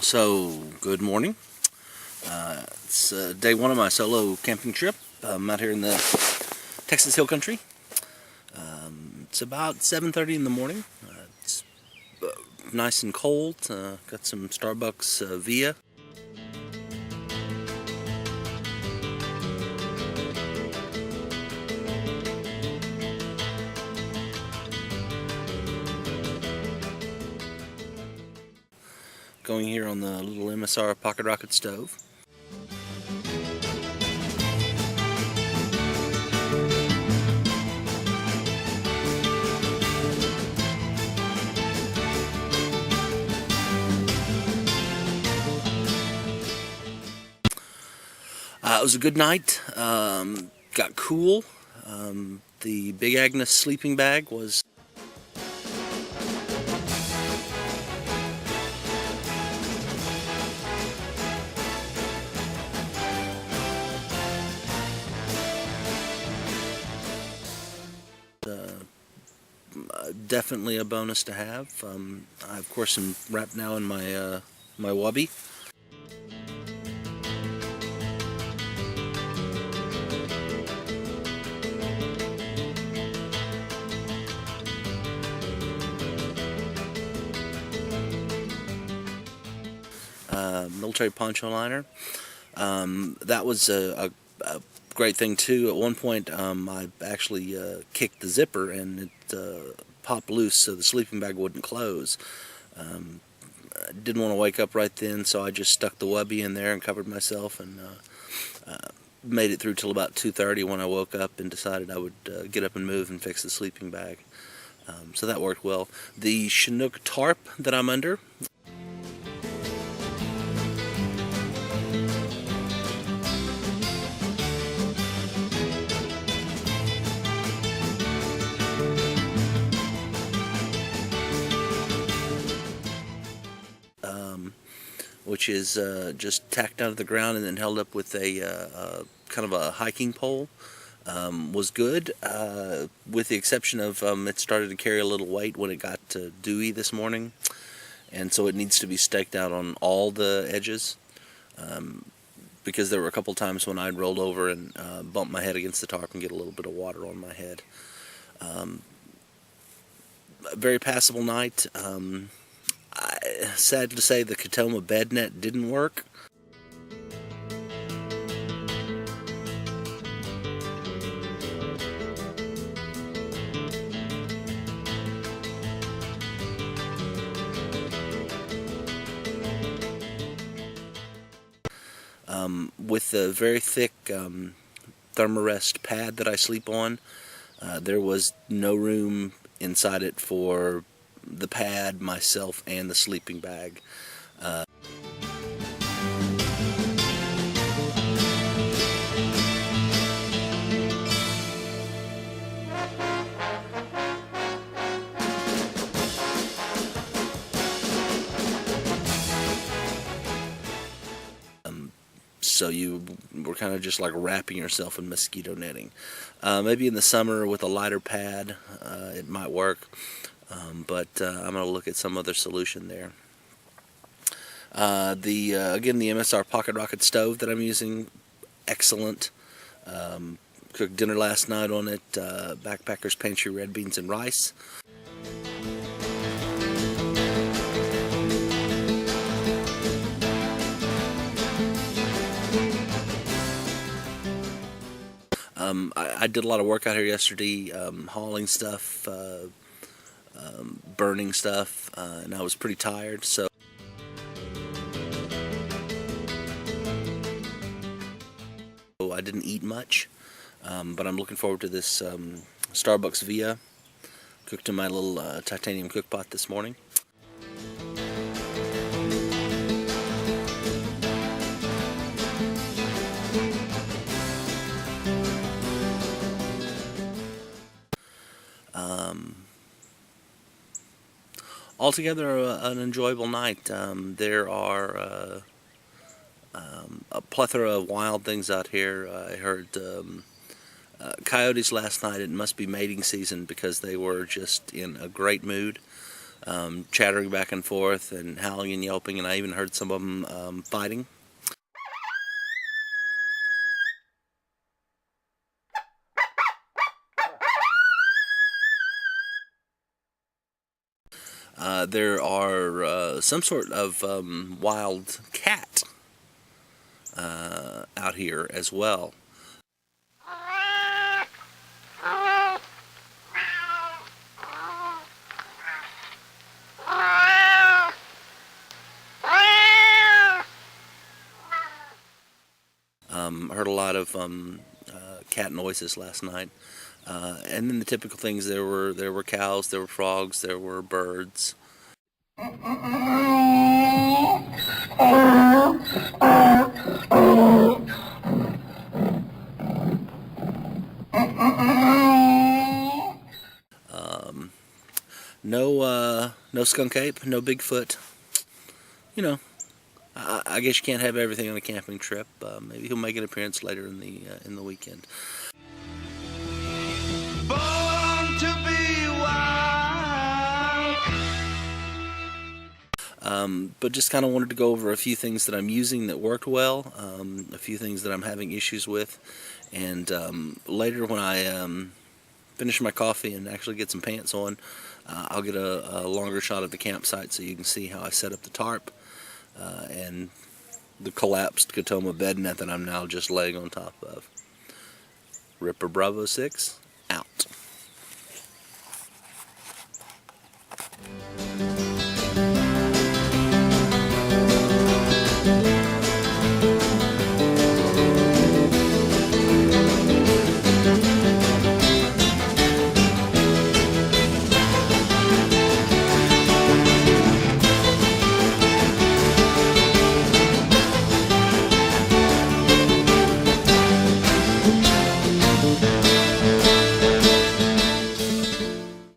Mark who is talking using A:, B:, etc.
A: So, good morning. It's day one of my solo camping trip. I'm out here in the Texas Hill Country. It's about 7:30 in the morning. It's nice and cold. Got some Starbucks Via. Going here on the little MSR pocket rocket stove. It was a good night. Got cool. The Big Agnes sleeping bag was definitely a bonus to have. I of course am wrapped now in my my wubby. Military poncho liner. That was a great thing too. At one point, I actually kicked the zipper and it popped loose, so the sleeping bag wouldn't close. I didn't want to wake up right then, so I just stuck the wubby in there and covered myself, and made it through till about 2:30 when I woke up and decided I would get up and move and fix the sleeping bag. So that worked well. The Chinook tarp that I'm under, which is just tacked down to the ground and then held up with a kind of a hiking pole, was good, with the exception of it started to carry a little weight when it got dewy this morning, and so it needs to be staked out on all the edges, because there were a couple times when I'd rolled over and bumped my head against the tarp and get a little bit of water on my head. Very passable night. Sad to say the Katoma bed net didn't work. With the very thick Thermarest pad that I sleep on, there was no room inside it for the pad, myself, and the sleeping bag. So you were kind of just like wrapping yourself in mosquito netting. Maybe in the summer with a lighter pad it might work. But I'm going to look at some other solution there. Again, the MSR pocket rocket stove that I'm using, excellent. Cooked dinner last night on it, Backpacker's Pantry red beans and rice. I did a lot of work out here yesterday, hauling stuff, burning stuff, and I was pretty tired, so I didn't eat much, but I'm looking forward to this Starbucks Via, cooked in my little titanium cook pot this morning. Altogether, an enjoyable night. There are a plethora of wild things out here. I heard coyotes last night. It must be mating season because they were just in a great mood. chattering back and forth and howling and yelping, and I even heard some of them fighting. There are some sort of wild cat out here as well. Heard a lot of cat noises last night, and then the typical things. There were cows, there were frogs, there were birds. No skunk ape, no Bigfoot. You know, I guess you can't have everything on a camping trip. Maybe he'll make an appearance later in the weekend. Born to be wild. But just kind of wanted to go over a few things that I'm using that worked well, a few things that I'm having issues with, and later when I finish my coffee and actually get some pants on, I'll get a longer shot of the campsite so you can see how I set up the tarp and the collapsed Katoma bed net that I'm now just laying on top of. RipperBravo6 out.